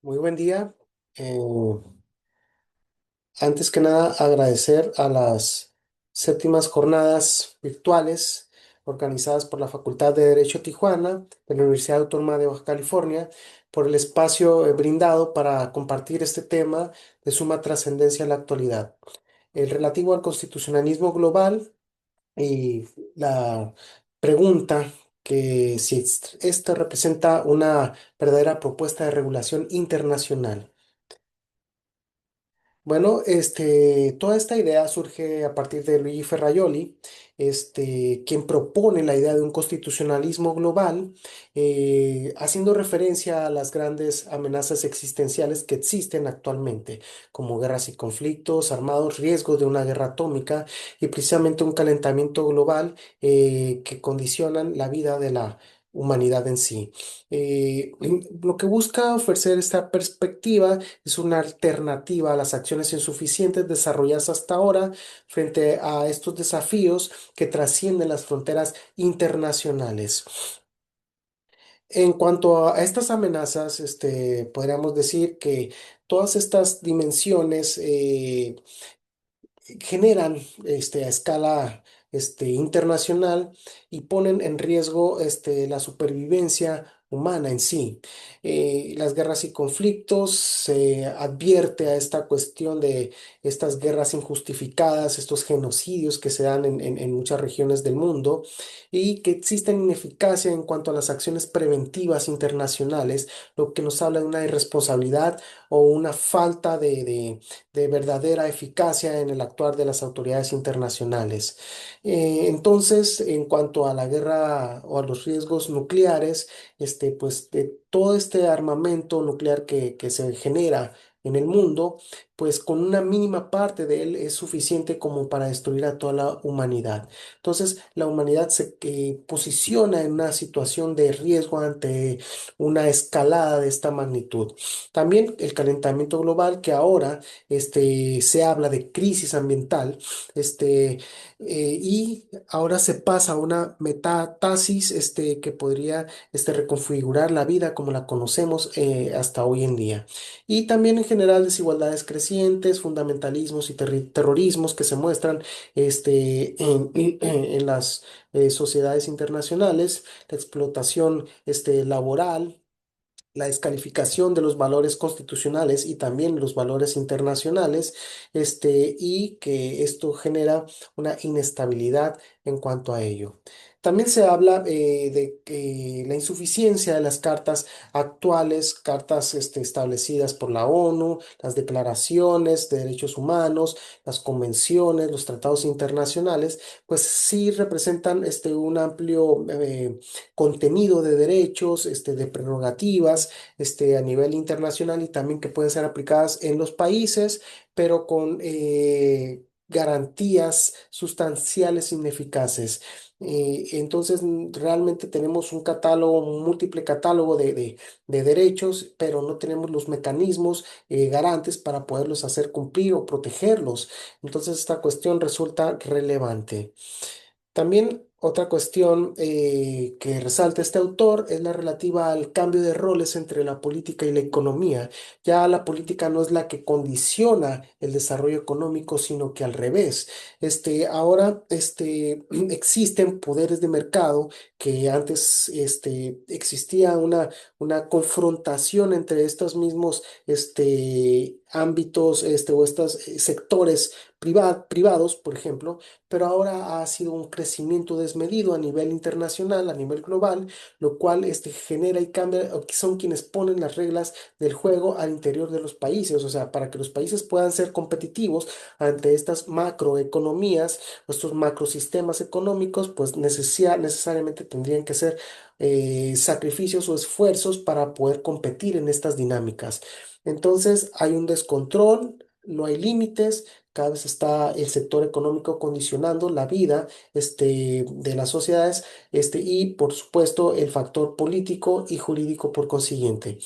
Muy buen día. Eh, Antes que nada, agradecer a las séptimas jornadas virtuales organizadas por la Facultad de Derecho Tijuana de la Universidad Autónoma de Baja California por el espacio brindado para compartir este tema de suma trascendencia en la actualidad, el relativo al constitucionalismo global y la pregunta que si esto representa una verdadera propuesta de regulación internacional. Bueno, toda esta idea surge a partir de Luigi Ferrajoli, quien propone la idea de un constitucionalismo global, haciendo referencia a las grandes amenazas existenciales que existen actualmente, como guerras y conflictos armados, riesgos de una guerra atómica y precisamente un calentamiento global que condicionan la vida de la humanidad en sí. Lo que busca ofrecer esta perspectiva es una alternativa a las acciones insuficientes desarrolladas hasta ahora frente a estos desafíos que trascienden las fronteras internacionales. En cuanto a estas amenazas, podríamos decir que todas estas dimensiones generan a escala internacional y ponen en riesgo la supervivencia humana en sí. Las guerras y conflictos se advierte a esta cuestión de estas guerras injustificadas, estos genocidios que se dan en muchas regiones del mundo y que existen ineficacia en cuanto a las acciones preventivas internacionales, lo que nos habla de una irresponsabilidad o una falta de verdadera eficacia en el actuar de las autoridades internacionales. Entonces, en cuanto a la guerra o a los riesgos nucleares, pues de todo este armamento nuclear que se genera en el mundo, pues con una mínima parte de él es suficiente como para destruir a toda la humanidad. Entonces, la humanidad se posiciona en una situación de riesgo ante una escalada de esta magnitud. También el calentamiento global que ahora se habla de crisis ambiental, y ahora se pasa a una metástasis, que podría, reconfigurar la vida como la conocemos hasta hoy en día. Y también en general desigualdades crecientes, fundamentalismos y terrorismos que se muestran, en las sociedades internacionales, la explotación, laboral, la descalificación de los valores constitucionales y también los valores internacionales, y que esto genera una inestabilidad en cuanto a ello. También se habla de que la insuficiencia de las cartas actuales, cartas establecidas por la ONU, las declaraciones de derechos humanos, las convenciones, los tratados internacionales, pues sí representan un amplio contenido de derechos, de prerrogativas, a nivel internacional y también que pueden ser aplicadas en los países, pero con garantías sustanciales ineficaces. Entonces, realmente tenemos un catálogo, un múltiple catálogo de derechos, pero no tenemos los mecanismos garantes para poderlos hacer cumplir o protegerlos. Entonces, esta cuestión resulta relevante. También otra cuestión que resalta este autor es la relativa al cambio de roles entre la política y la economía. Ya la política no es la que condiciona el desarrollo económico, sino que al revés. Ahora existen poderes de mercado que antes existía una confrontación entre estos mismos ámbitos o estos sectores privados, por ejemplo, pero ahora ha sido un crecimiento desmedido a nivel internacional, a nivel global, lo cual genera y cambia, o que son quienes ponen las reglas del juego al interior de los países, o sea, para que los países puedan ser competitivos ante estas macroeconomías, estos macrosistemas económicos, pues necesariamente tendrían que ser sacrificios o esfuerzos para poder competir en estas dinámicas. Entonces, hay un descontrol, no hay límites, cada vez está el sector económico condicionando la vida de las sociedades, y por supuesto el factor político y jurídico por consiguiente.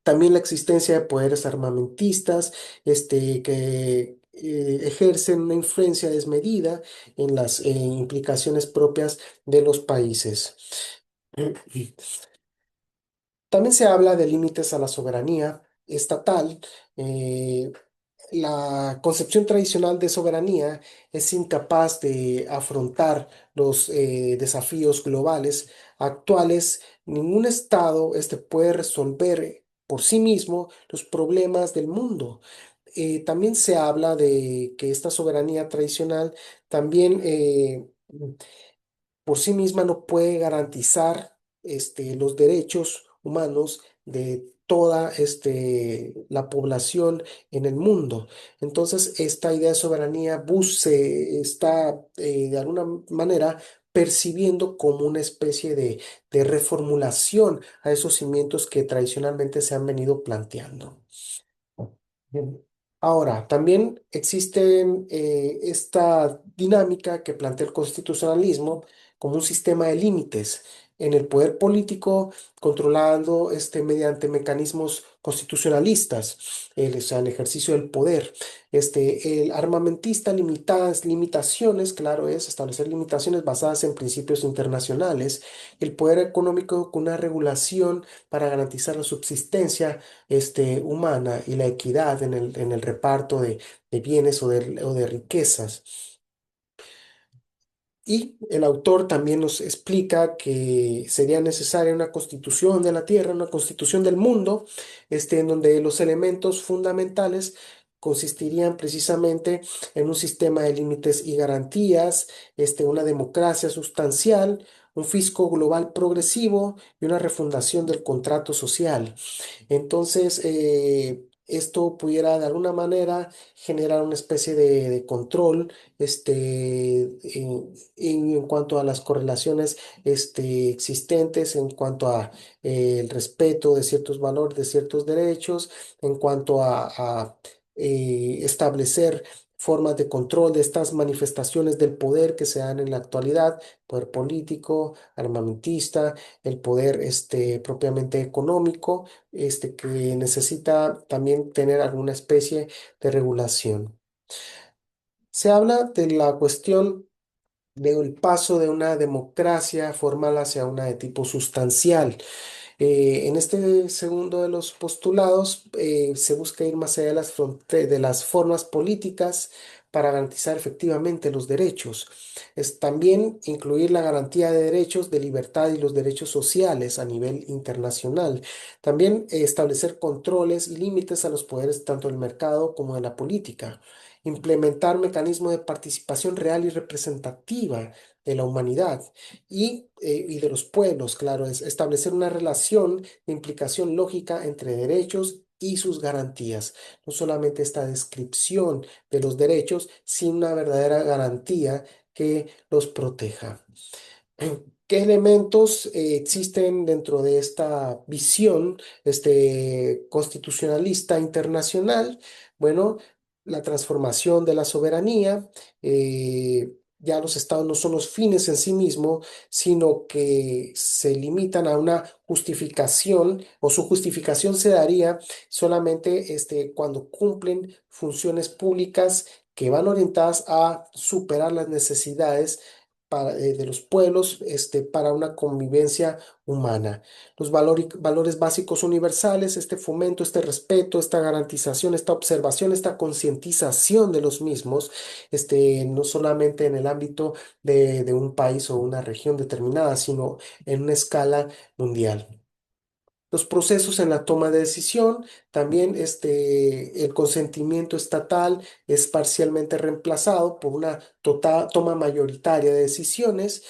También la existencia de poderes armamentistas que ejercen una influencia desmedida en las implicaciones propias de los países. También se habla de límites a la soberanía estatal. eh, la concepción tradicional de soberanía es incapaz de afrontar los desafíos globales actuales. Ningún estado puede resolver por sí mismo los problemas del mundo. También se habla de que esta soberanía tradicional también por sí misma no puede garantizar los derechos humanos de toda la población en el mundo. Entonces, esta idea de soberanía se está de alguna manera percibiendo como una especie de reformulación a esos cimientos que tradicionalmente se han venido planteando. Bien. Ahora, también existe esta dinámica que plantea el constitucionalismo como un sistema de límites en el poder político, controlando mediante mecanismos constitucionalistas, o sea, el ejercicio del poder. El armamentista limitaciones, claro es, establecer limitaciones basadas en principios internacionales, el poder económico con una regulación para garantizar la subsistencia humana y la equidad en el reparto de bienes o de riquezas. Y el autor también nos explica que sería necesaria una constitución de la tierra, una constitución del mundo, en donde los elementos fundamentales consistirían precisamente en un sistema de límites y garantías, una democracia sustancial, un fisco global progresivo y una refundación del contrato social. Entonces, esto pudiera de alguna manera generar una especie de control en cuanto a las correlaciones existentes, en cuanto a el respeto de ciertos valores, de ciertos derechos, en cuanto a establecer formas de control de estas manifestaciones del poder que se dan en la actualidad, poder político, armamentista, el poder propiamente económico que necesita también tener alguna especie de regulación. Se habla de la cuestión del paso de una democracia formal hacia una de tipo sustancial. En este segundo de los postulados se busca ir más allá de de las formas políticas para garantizar efectivamente los derechos. Es también incluir la garantía de derechos de libertad y los derechos sociales a nivel internacional. También establecer controles y límites a los poderes tanto del mercado como de la política. Implementar mecanismos de participación real y representativa de la humanidad y de los pueblos, claro, es establecer una relación de implicación lógica entre derechos y sus garantías. No solamente esta descripción de los derechos, sino una verdadera garantía que los proteja. ¿Qué elementos existen dentro de esta visión constitucionalista internacional? Bueno, la transformación de la soberanía. Ya los estados no son los fines en sí mismos, sino que se limitan a una justificación o su justificación se daría solamente cuando cumplen funciones públicas que van orientadas a superar las necesidades de los pueblos para una convivencia humana. Los valores básicos universales, este fomento, este respeto, esta garantización, esta observación, esta concientización de los mismos, no solamente en el ámbito de un país o una región determinada, sino en una escala mundial. Los procesos en la toma de decisión, también el consentimiento estatal es parcialmente reemplazado por una total toma mayoritaria de decisiones.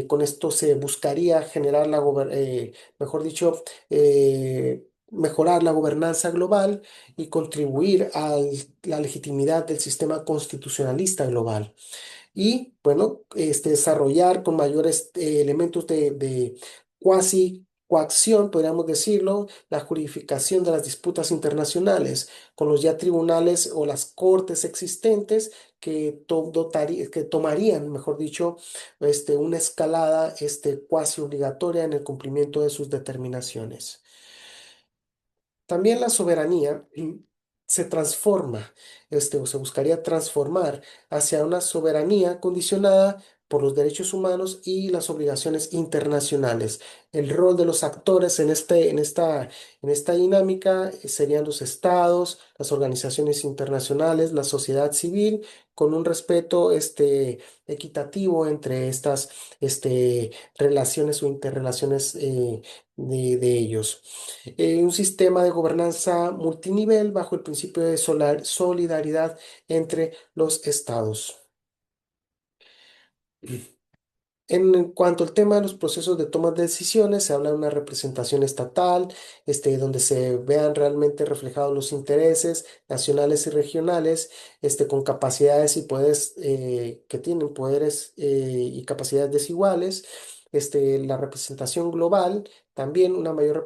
Con esto se buscaría generar mejor dicho, mejorar la gobernanza global y contribuir a la legitimidad del sistema constitucionalista global y, bueno, desarrollar con mayores elementos de cuasi coacción, podríamos decirlo, la justificación de las disputas internacionales con los ya tribunales o las cortes existentes que tomarían, mejor dicho, una escalada cuasi obligatoria en el cumplimiento de sus determinaciones. También la soberanía se transforma, o se buscaría transformar hacia una soberanía condicionada por los derechos humanos y las obligaciones internacionales. El rol de los actores en esta dinámica serían los estados, las organizaciones internacionales, la sociedad civil, con un respeto equitativo entre estas relaciones o interrelaciones de ellos. Un sistema de gobernanza multinivel bajo el principio de solidaridad entre los estados. En cuanto al tema de los procesos de toma de decisiones, se habla de una representación estatal, donde se vean realmente reflejados los intereses nacionales y regionales, con capacidades y poderes que tienen poderes y capacidades desiguales. La representación global, también una mayor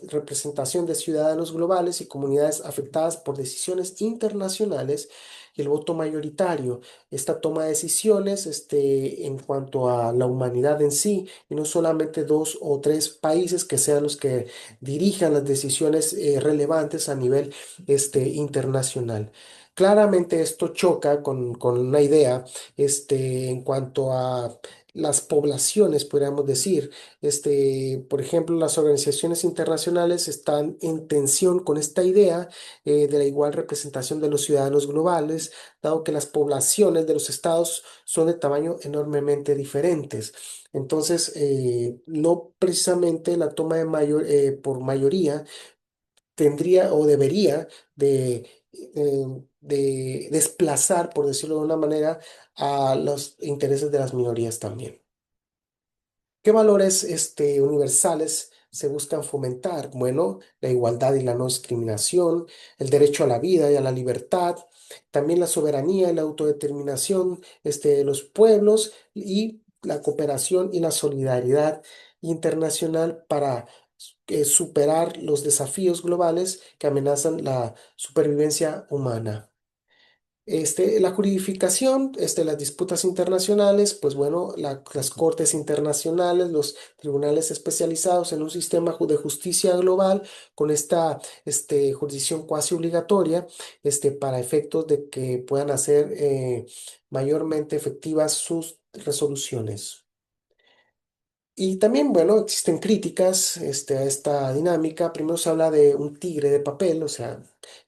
representación de ciudadanos globales y comunidades afectadas por decisiones internacionales y el voto mayoritario esta toma de decisiones en cuanto a la humanidad en sí, y no solamente dos o tres países que sean los que dirijan las decisiones relevantes a nivel internacional. Claramente esto choca con una idea en cuanto a las poblaciones, podríamos decir. Por ejemplo, las organizaciones internacionales están en tensión con esta idea de la igual representación de los ciudadanos globales dado que las poblaciones de los estados son de tamaño enormemente diferentes. Entonces, no precisamente la toma por mayoría tendría o debería de desplazar, por decirlo de una manera, a los intereses de las minorías también. ¿Qué valores universales se buscan fomentar? Bueno, la igualdad y la no discriminación, el derecho a la vida y a la libertad, también la soberanía y la autodeterminación de los pueblos y la cooperación y la solidaridad internacional para superar los desafíos globales que amenazan la supervivencia humana. La juridificación, las disputas internacionales, pues bueno, las cortes internacionales, los tribunales especializados en un sistema de justicia global con esta jurisdicción cuasi obligatoria, para efectos de que puedan hacer mayormente efectivas sus resoluciones. Y también, bueno, existen críticas a esta dinámica. Primero se habla de un tigre de papel, o sea,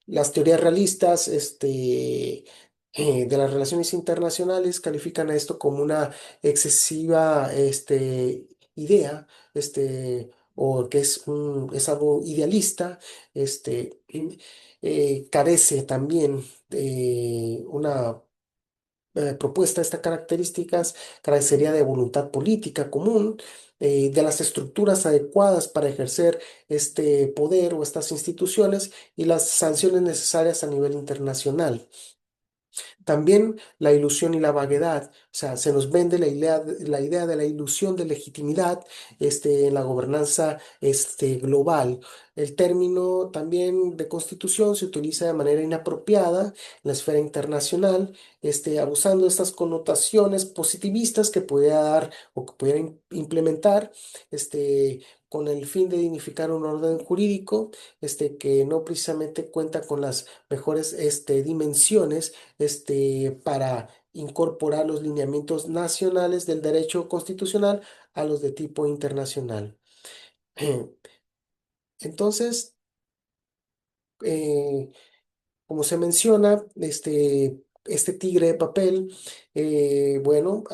las teorías realistas de las relaciones internacionales califican a esto como una excesiva idea, o que es algo idealista, carece también de una propuesta, estas características carecería de voluntad política común, de las estructuras adecuadas para ejercer este poder o estas instituciones y las sanciones necesarias a nivel internacional. También la ilusión y la vaguedad, o sea, se nos vende la idea de la ilusión de legitimidad en la gobernanza global. El término también de constitución se utiliza de manera inapropiada en la esfera internacional, abusando de estas connotaciones positivistas que pudiera dar o que pudiera implementar con el fin de dignificar un orden jurídico que no precisamente cuenta con las mejores dimensiones para incorporar los lineamientos nacionales del derecho constitucional a los de tipo internacional. Entonces, eh, como se menciona, este tigre de papel, bueno,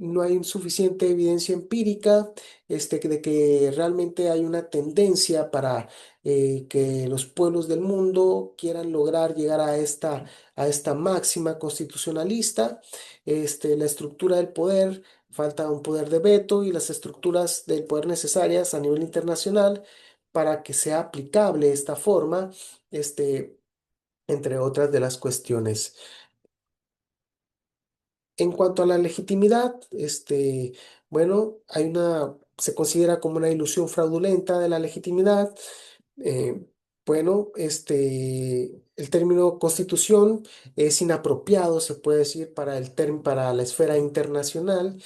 no hay suficiente evidencia empírica de que realmente hay una tendencia para que los pueblos del mundo quieran lograr llegar a esta máxima constitucionalista. La estructura del poder, falta un poder de veto y las estructuras del poder necesarias a nivel internacional para que sea aplicable esta forma. Este, entre otras de las cuestiones. En cuanto a la legitimidad, bueno, se considera como una ilusión fraudulenta de la legitimidad. Eh, bueno, el término constitución es inapropiado, se puede decir, para la esfera internacional,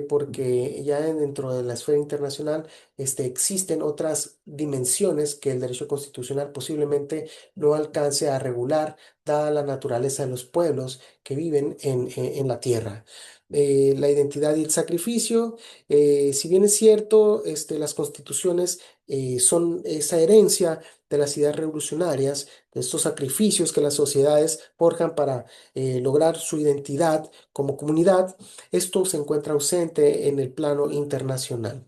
porque ya dentro de la esfera internacional, existen otras dimensiones que el derecho constitucional posiblemente no alcance a regular, dada la naturaleza de los pueblos que viven en la tierra. la identidad y el sacrificio. Si bien es cierto, las constituciones son esa herencia de las ideas revolucionarias, de estos sacrificios que las sociedades forjan para lograr su identidad como comunidad, esto se encuentra ausente en el plano internacional.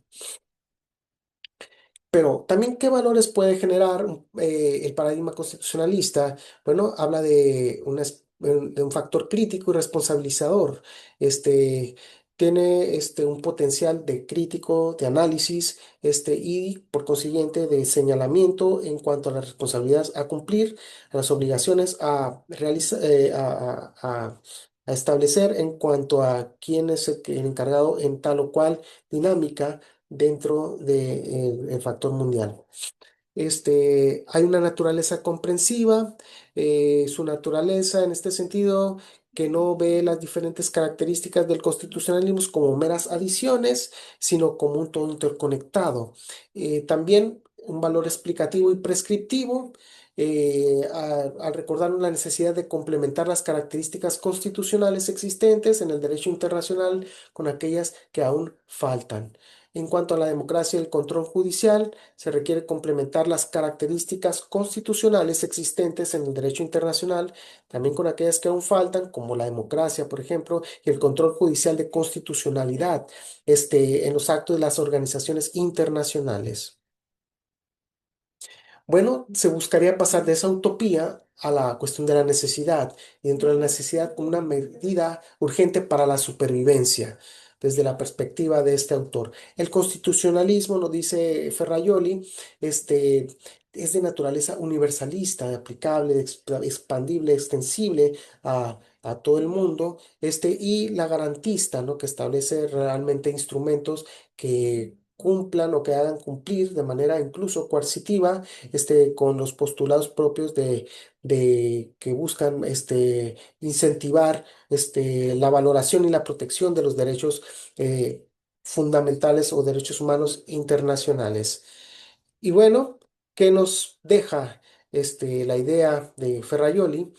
Pero también, ¿qué valores puede generar el paradigma constitucionalista? Bueno, habla de, de un factor crítico y responsabilizador. Este, tiene un potencial de crítico, de análisis, y por consiguiente de señalamiento en cuanto a las responsabilidades a cumplir, a las obligaciones a realizar, a establecer en cuanto a quién es el encargado en tal o cual dinámica dentro del factor mundial. Hay una naturaleza comprensiva, su naturaleza en este sentido que no ve las diferentes características del constitucionalismo como meras adiciones, sino como un todo interconectado. También un valor explicativo y prescriptivo, al recordarnos la necesidad de complementar las características constitucionales existentes en el derecho internacional con aquellas que aún faltan. En cuanto a la democracia y el control judicial, se requiere complementar las características constitucionales existentes en el derecho internacional, también con aquellas que aún faltan, como la democracia, por ejemplo, y el control judicial de constitucionalidad, en los actos de las organizaciones internacionales. Bueno, se buscaría pasar de esa utopía a la cuestión de la necesidad, y dentro de la necesidad como una medida urgente para la supervivencia, desde la perspectiva de este autor. El constitucionalismo, nos dice Ferraioli, es de naturaleza universalista, aplicable, expandible, extensible a todo el mundo, y la garantista, ¿no? Que establece realmente instrumentos que cumplan o que hagan cumplir de manera incluso coercitiva con los postulados propios de que buscan incentivar la valoración y la protección de los derechos fundamentales o derechos humanos internacionales. Y bueno, ¿qué nos deja la idea de Ferraioli?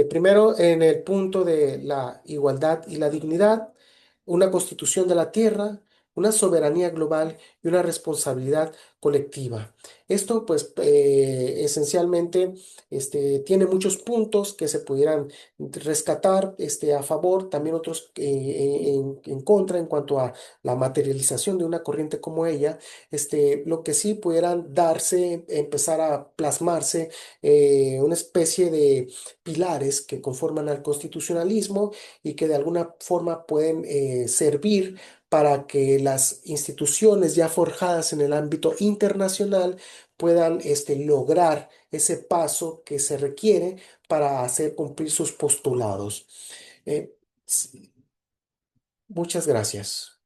Primero, en el punto de la igualdad y la dignidad, una constitución de la tierra, una soberanía global y una responsabilidad colectiva. Esto, pues, esencialmente, tiene muchos puntos que se pudieran rescatar, a favor, también otros en contra en cuanto a la materialización de una corriente como ella. Lo que sí pudieran darse, empezar a plasmarse una especie de pilares que conforman al constitucionalismo y que de alguna forma pueden servir para que las instituciones ya forjadas en el ámbito internacional puedan lograr ese paso que se requiere para hacer cumplir sus postulados. Eh, s- Muchas gracias.